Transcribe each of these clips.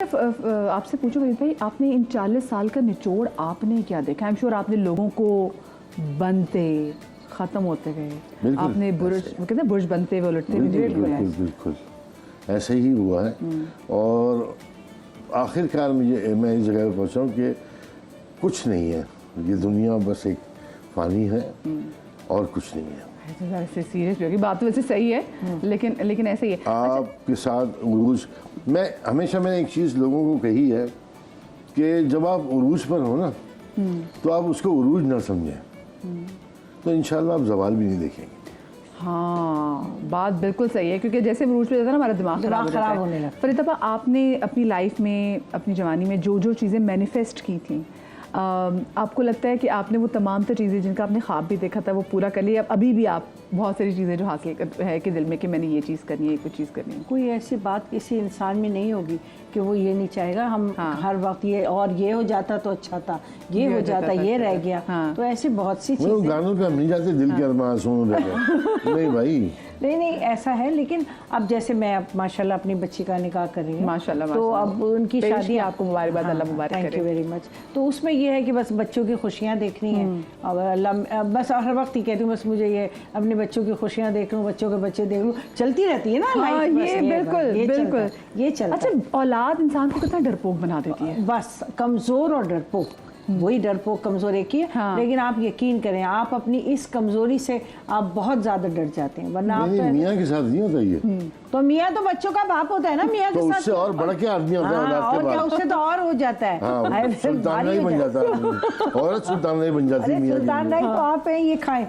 आपसे पूछो वहीद भाई, आपने इन 40 साल का निचोड़ आपने क्या देखा? आई एम श्योर आपने लोगों को बनते ख़त्म होते गए, आपने बुर्ज, वो कहते हैं बुर्ज बनते हुए उलटते हुए। बिल्कुल ऐसे ही हुआ है। और आखिरकार मैं इस जगह पर पहुंचा हूँ कि कुछ नहीं है, ये दुनिया बस एक फानी है और कुछ नहीं है। सीरियस होगी बात, तो वैसे सही है, लेकिन ऐसे ही है। आपके साथ उरूज, मैंने एक चीज़ लोगों को कही है कि जब आप उरूज पर हो ना तो आप उसको उरूज ना समझें, तो इंशाल्लाह आप जवाल भी नहीं देखेंगे। हाँ, बात बिल्कुल सही है, क्योंकि जैसे उरूज पे जाता है ना हमारा दिमाग खराब होने लगता है। फरीदा, आपने अपनी लाइफ में, अपनी जवानी में जो जो चीज़ें मैनिफेस्ट की थी, आपको लगता है कि आपने वो तमाम तो चीज़ें जिनका आपने ख्वाब भी देखा था वो पूरा कर लिया? अभी भी आप बहुत सारी चीज़ें जो हासिल है कि दिल में कि मैंने ये चीज़ करनी है, कुछ चीज़ करनी है? कोई ऐसी बात किसी इंसान में नहीं होगी कि वो ये नहीं चाहेगा हम हर वक्त ये, और ये हो जाता तो अच्छा था, ये हो जाता ये रह गया। तो ऐसी बहुत सी चीज़ें। गानों पे हम नहीं जाते, दिल के अरमान सुन रहे हैं। नहीं भाई, नहीं ऐसा है। लेकिन अब जैसे मैं अब माशाल्लाह अपनी बच्ची का निकाह कर रही हूँ, माशाल्लाह, तो अब उनकी शादी, आपको मुबारकबाद, अल्लाह मुबारक करे। Thank you very much. तो उसमें ये है कि बस बच्चों की खुशियाँ देखनी है, और अल्लाह बस हर वक्त ही कहती हूँ बस मुझे ये अपने बच्चों की खुशियाँ देख लूँ, बच्चों के बच्चे देख लूँ, चलती रहती है ना लाइफ। ये बिल्कुल ये चलता। अच्छा, औलाद इंसान को कितना डरपोक बना देती है। बस कमजोर और डरपोक, वही डरपोक कमजोर एक ही है। लेकिन आप यकीन करें, आप अपनी इस कमजोरी से आप बहुत ज्यादा डर जाते हैं, वरना आप मियाँ के साथ नहीं होता ये। तो मियाँ तो बच्चों का बाप होता है ना, मियाँ के साथ उससे और बड़ा क्या आदमी होता है औलाद के बाद? उससे तो और हो जाता है, सुल्तान नहीं बन जाता, औरत सुल्तान नहीं बन जाती। सुल्तान नहीं तो आप हैं, ये खाएं।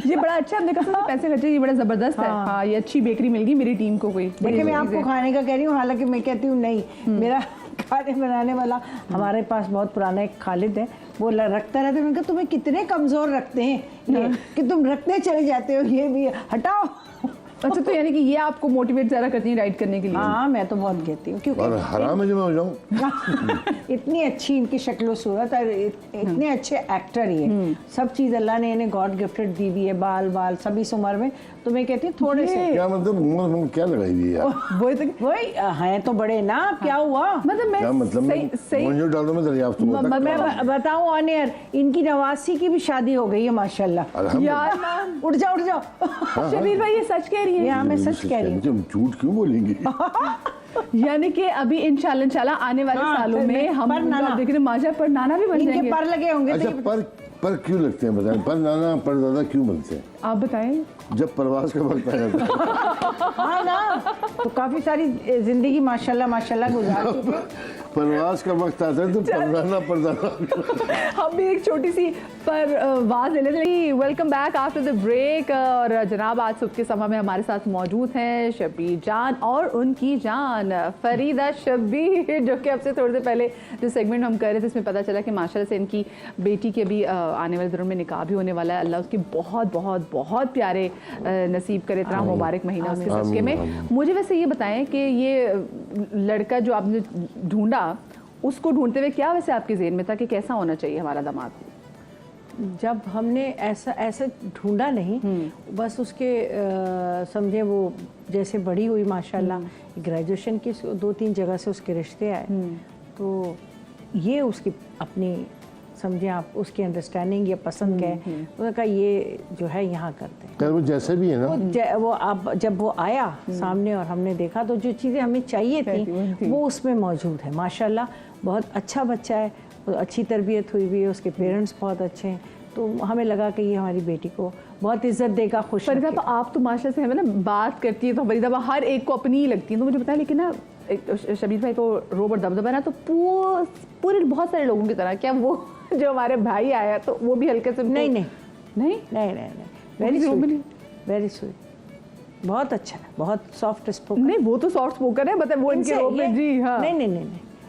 ये बड़ा अच्छा, हमने कहा पैसे खर्चे, ये बड़ा जबरदस्त है। हाँ, ये अच्छी बेकरी मिल गई मेरी टीम को। कोई देखिए, मैं आपको खाने का कह रही हूँ, हालांकि मैं कहती हूँ नहीं, मेरा खाने बनाने वाला हमारे पास बहुत पुराना एक खालिद है, वो रखता रहता है। मैंने कहा तुम्हें कितने कमजोर रखते हैं ये, कि तुम रखते चले जाते हो, ये भी हटाओ। अच्छा, तो यानी कि ये आपको मोटिवेट ज़्यादा करती है राइड करने के लिए? हाँ, मैं तो बहुत कहती हूँ, क्योंकि और हराम है जो मैं हो जाऊँ। इतनी अच्छी इनकी शक्ल सूरत और इतने अच्छे एक्टर ये, सब चीज़ अल्लाह ने इन्हें गॉड गिफ्टेड दी हुई है, बाल सब इस उम्र में। तो मैं कहती हूँ थोड़े से, क्या मतलब उम्र में क्या लगाई हुई है? वही है तो बड़े ना, क्या हुआ मतलब क्या मतलब? मैं बताऊँ ऑन एयर, इनकी नवासी की भी शादी हो गई है माशाल्लाह। यार उठ जाओ। शबीर भाई, ये सच कह रही है? हाँ, मैं सच कह रही हूँ। झूठ क्यों बोलेंगे? यानी कि अभी इंशाल्लाह आने वाले सालों में हम देखने माजा पर नाना भी बन जाएंगे। पर लगे होंगे। अच्छा, पर क्यों लगते हैं बताएं? पर नाना पर दादा क्यों बनते हैं? आप बताएं। जब प्रवास का वक्त आया था। हाँ ना, तो काफी सारी जिंदगी माशाल्लाह गुजार चुके। प्रवास का वक्त आता है तो परदाना हम भी एक छोटी सी वाज ले लेते हैं। Welcome back after the break. और जनाब, आज सुबह के समय में हमारे साथ मौजूद हैं शबीर जान और उनकी जान फरीदा शबीर, जो कि अब से थोड़ी देर पहले जो सेगमेंट हम कर रहे थे इसमें पता चला कि माशाल्लाह से इनकी बेटी के भी आने वाले दिनों में निकाह भी होने वाला है। अल्लाह उसके बहुत बहुत बहुत प्यारे नसीब करे, इतना मुबारक महीना उसके सदके में। मुझे वैसे ये बताएं कि ये लड़का जो आपने ढूंढा, उसको ढूंढते हुए क्या वैसे आपके ज़हन में था कि कैसा होना चाहिए हमारा दामाद? जब हमने ऐसा ढूंढा नहीं, बस उसके समझे वो जैसे बड़ी हुई माशाल्लाह, ग्रेजुएशन की 2-3 जगह से उसके रिश्ते आए, तो ये उसकी अपनी समझे आप उसकी अंडरस्टैंडिंग या पसंद क्या है, उन्होंने कहा ये जो है यहाँ करते हैं। वो जैसे भी है ना, वो अब जब वो आया सामने और हमने देखा, तो जो चीज़ें हमें चाहिए थी वो उसमें मौजूद है माशाल्लाह। बहुत अच्छा बच्चा है, अच्छी तरबियत हुई हुई है, उसके पेरेंट्स बहुत अच्छे हैं, तो हमें लगा कि ये हमारी बेटी को बहुत इज्जत देगा, खुश फरीदा, आप तो माशाल्लाह से हमें ना बात करती है तो फरीदा हर एक को अपनी ही लगती है, तो मुझे बताया। लेकिन ना शबीर भाई को रोब और दबदबा ना, तो पूरे बहुत सारे लोगों की तरह, क्या वो जो हमारे भाई आया तो वो भी हल्के से? नहीं, वेरी स्वीट, बहुत अच्छा है, बहुत सॉफ्ट स्पोकन। नहीं, वो तो सॉफ्ट स्पोकन है, मतलब वो इनके रोब में जी। हाँ, नहीं,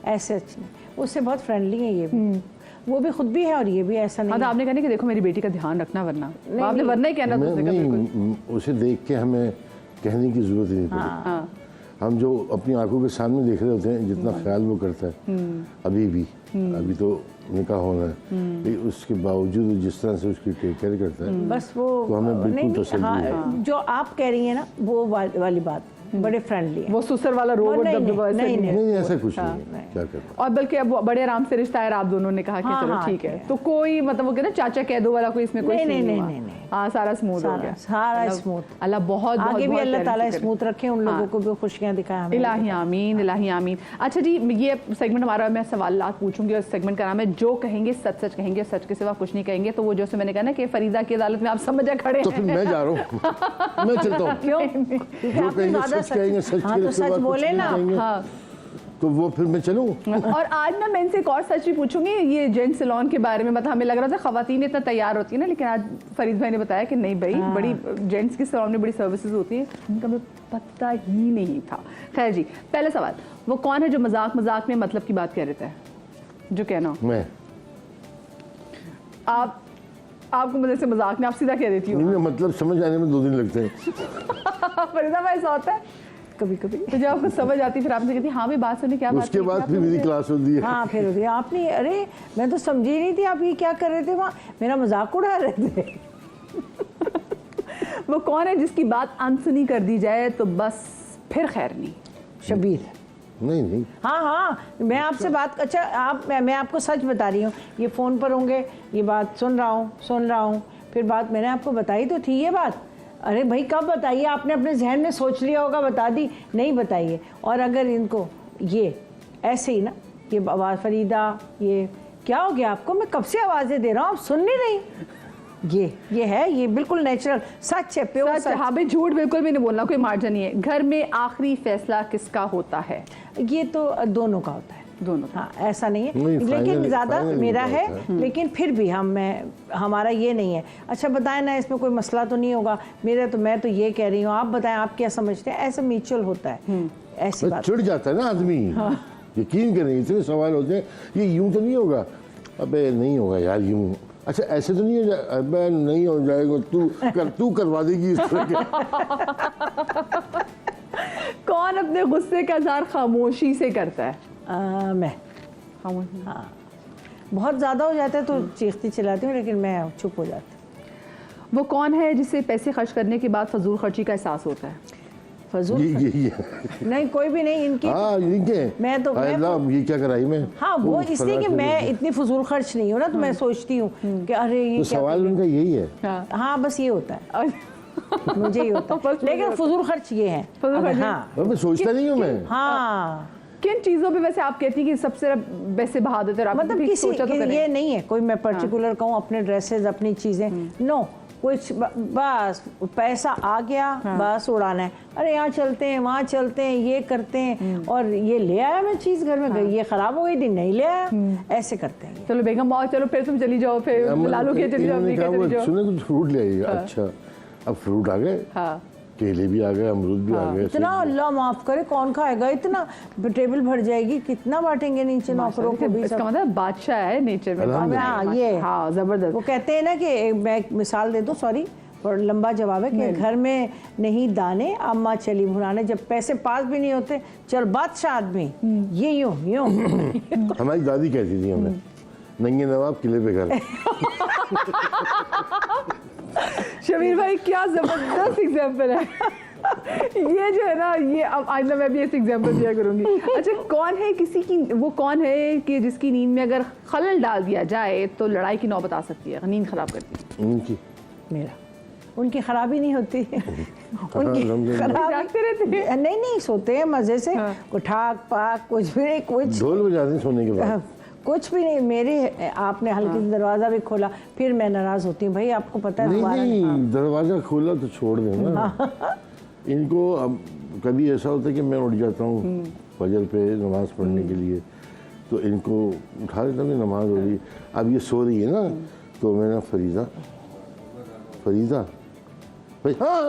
ऐसे अच्छे नहीं, उससे बहुत फ्रेंडली है ये भी, वो भी खुद भी है और ये भी ऐसा नहीं। हाँ, तो आपने कहना कि देखो मेरी बेटी का ध्यान रखना, वरना आपने वरना ही कहना नहीं, उसे देख के हमें कहने की जरूरत ही नहीं पड़ी। हम जो अपनी आंखों के सामने देख रहे होते हैं, जितना ख्याल वो करता है, अभी तो निकाह होना है, लेकिन उसके बावजूद जिस तरह से उसकी टेक केयर करता है, बस वो तो हमें बिल्कुल तसल्ली है। जो आप कह रही हैं ना, वो वाली बात बड़े फ्रेंडली हैं। वो सुसर वाला रोग और नहीं, दबदबा ऐसा नहीं, नहीं है। नहीं ऐसा कुछ नहीं है, क्या करना। और बल्कि अब बड़े आराम से रिश्ता है, आप दोनों ने कहा कि हाँ, चलो हाँ, ठीक है, ठीक है। तो कोई मतलब वो कहते हैं चाचा कह दो वाला कोई इसमें कोई नहीं, सीन नहीं, हुआ। नहीं, नहीं। हाँ, सारा स्मूथ हो गया, सारा स्मूथ। अल्लाह बहुत बहुत आगे भी बहुत अल्लाह खैर ताला करे। स्मूथ रखे, उन लोगों को भी खुशियां दिखाए हमें। इलाही आमीन, इलाही आमीन। अच्छा जी, ये सेगमेंट हमारा, मैं सवालात पूछूंगी और सेगमेंट का नाम है जो कहेंगे सच सच कहेंगे, सच के सिवा कुछ नहीं कहेंगे। तो वो जैसे मैंने कहा ना कि फरीदा की अदालत में आप समझ जा खड़े तो फिर हैं। मैं जा रहा हूँ, मैं चलता हूँ। क्यों? क्योंकि जो आप तो कहेंगे ज़्यादा सच कहेंगे, सच हाँ, के तो सिवा सच कुछ बोले नहीं ना। कहेंगे। हाँ, तो वो फिर मैं चलूँ। और आज ना मैं इनसे एक और सच भी पूछूंगी ये जेंट्स सैलून के बारे में। मतलब हमें लग रहा था खवातीन इतना तैयार होती है ना, लेकिन आज फरीद भाई ने बताया कि नहीं भाई, बड़ी जेंट्स की सैलून में बड़ी सर्विसेज होती है, उनका हमें पता ही नहीं था। खैर जी, पहला सवाल, वो कौन है जो मजाक मजाक में मतलब की बात कह देता है, जो कहना मैं आपको मजे से मजाक में आप सीधा कह देती हूँ। नहीं, मतलब समझ आने में 2 दिन लगते हैं। फरीदा भाई ऐसा होता है कभी कभी। तो जब आपको समझ आती फिर आपसे कहती हाँ भाई बात सुनिए, क्या बात उसके करी, बाद क्या फिर मेरी बोल क्लास होती है। हाँ, फिर होती है। आपने, अरे मैं तो समझी नहीं थी आप ये क्या कर रहे थे वहाँ, मेरा मजाक उड़ा रहे थे। रहे? वो कौन है जिसकी बात अनसुनी कर दी जाए तो बस फिर खैर नहीं? शबीर। नहीं नहीं, हाँ हाँ, मैं आपसे बात, अच्छा आप, मैं आपको सच बता रही हूँ, ये फ़ोन पर होंगे, ये बात सुन रहा हूँ, फिर बात मैंने आपको बताई तो थी ये बात। अरे भाई कब बताइए, आपने अपने जहन में सोच लिया होगा, बता दी, नहीं बताइए। और अगर इनको ये ऐसे ही ना, ये आवाज़ फरीदा, ये क्या हो गया आपको, मैं कब से आवाज़ें दे रहा हूँ, आप सुन नहीं रही। ये है, ये बिल्कुल नेचुरल सच है, प्योर सच। हाँ भाई, झूठ बिल्कुल भी नहीं बोलना, कोई मार्जिन नहीं है। घर में आखिरी फैसला किसका होता है? ये तो दोनों का होता है, दोनों। हाँ, ऐसा नहीं है, नहीं, लेकिन final- ज़्यादा final मेरा नहीं है, होता लेकिन फिर भी हमारा ये नहीं है। अच्छा बताएं ना, इसमें कोई मसला तो नहीं होगा मेरा, तो मैं तो ये कह रही हूँ, आप बताएं आप क्या समझते हैं। ऐसा म्यूचुअल होता है, ऐसी बात। चिढ़ जाता है ना आदमी। यकीन करें, इतने सवाल होते हैं, ये यूं तो नहीं होगा, अबे नहीं होगा यार यूं, अच्छा ऐसे तो नहीं हो जाए, अबे नहीं हो जाएगा, तू करवा देगी इस तरह के। कौन अपने गुस्से का इजहार खामोशी से करता है? मैं, खामोशी। हाँ, बहुत ज़्यादा हो जाता है तो चीखती चिल्लाती हूँ, लेकिन मैं चुप हो जाती हूँ। वो कौन है जिसे पैसे खर्च करने के बाद फजूल खर्ची का एहसास होता है? फजूल ये नहीं, कोई भी नहीं इनकी। हाँ, इनके मैं तो ये क्या कराई मैं। हाँ, वो इसलिए कि मैं इतनी फजूल खर्च नहीं हूँ ना, तो मैं सोचती हूँ कि अरे ये तो क्या सवाल उनका यही है। हाँ, बस ये होता है, मुझे ये होता है, लेकिन फजूल खर्च ये है। फजूल खर्च। हाँ मैं सोचता नहीं हूँ मैं। हाँ, किन चीज़ों पे वैसे आप कहती हैं कि सबसे वैसे बहा देते हो? मतलब किसी ये नहीं है कोई मैं पर्टिकुलर कहूँ, अपने ड्रेसेस, अपनी चीज़ें, नो, कुछ बस पैसा आ गया, बस उड़ाना है। अरे यहाँ चलते हैं, वहाँ चलते हैं, ये करते हैं, और ये ले आया मैं चीज़ घर में, गई ये ख़राब हो गई थी, नहीं ले आया, ऐसे करते हैं। चलो बेगम आओ, चलो फिर तुम चली जाओ, फिर लालू के चली जाओ, इन्होंने अम्मी कहा के वो चली जाओ। सुने कुछ फ्रूट ले आइएगा। अच्छा, अब फ्रूट आ गए, हाँ, केले भी आ गए, अमरूद भी आ गए। इतना अल्लाह माफ करे, कौन खाएगा इतना, टेबल भर जाएगी, कितना बांटेंगे नीचे नौकरों को भी। इसका मतलब बादशाह है नेचर में। हाँ, ये हाँ, जबरदस्त। वो कहते हैं ना कि मैं एक मिसाल दे दूं, सॉरी और लंबा जवाब है, कि घर में नहीं दाने, अम्मा चली भुनाने, जब पैसे पास भी नहीं होते, चल बादशाह आदमी, ये यूं यूं। हमारी दादी कहती थी हमें, नंगे नवाब किले पे घर। शबीर भाई क्या जबरदस्त एग्जाम्पल है। ये जो है ना, ये अब आइंदा मैं भी ऐसे एग्जाम्पल दिया करूंगी। अच्छा, कौन है किसी की, वो कौन है कि जिसकी नींद में अगर खलल डाल दिया जाए तो लड़ाई की नौबत आ सकती है, नींद खराब करती है? उनकी मेरा, उनकी खराबी नहीं होती। उनकी जागते रहते हैं? नहीं, सोते हैं मजे से, उठाक पाक कुछ भी नहीं, कुछ ढोल बजाते हैं सोने के बाद। कुछ भी नहीं। मेरे, आपने हल्की से दरवाज़ा भी खोला, फिर मैं नाराज़ होती हूँ, भाई आपको पता है नहीं, दरवाजा खोला तो छोड़ देना। इनको अब कभी ऐसा होता है कि मैं उठ जाता हूँ फजर पे नमाज पढ़ने के लिए, तो इनको उठा देता हूँ, नमाज हो रही, अब ये सो रही है ना, तो मैं ना फरीदा भाई, हाँ,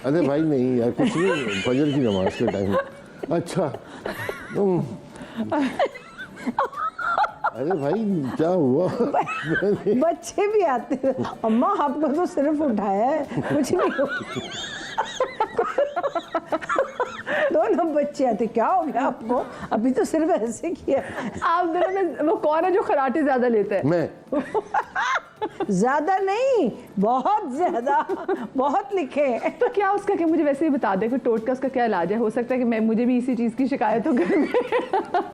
अरे भाई नहीं यार, कुछ नहीं, फजर की नमाज के टाइम। अच्छा, अरे भाई क्या हुआ? बच्चे भी आते हैं, अम्मा आपको तो सिर्फ उठाया है, कुछ नहीं हुआ। दोनों बच्चे आते, क्या हो गया आपको, अभी तो सिर्फ ऐसे किया। आप दोनों में वो कौन है जो खराटे ज्यादा लेता है? मैं ज्यादा नहीं, बहुत ज्यादा, बहुत लिखे। तो क्या उसका, क्या मुझे वैसे ही बता दे कि टोटका उसका क्या इलाज है? हो सकता है कि मैं, मुझे भी इसी चीज की शिकायत हो घर में।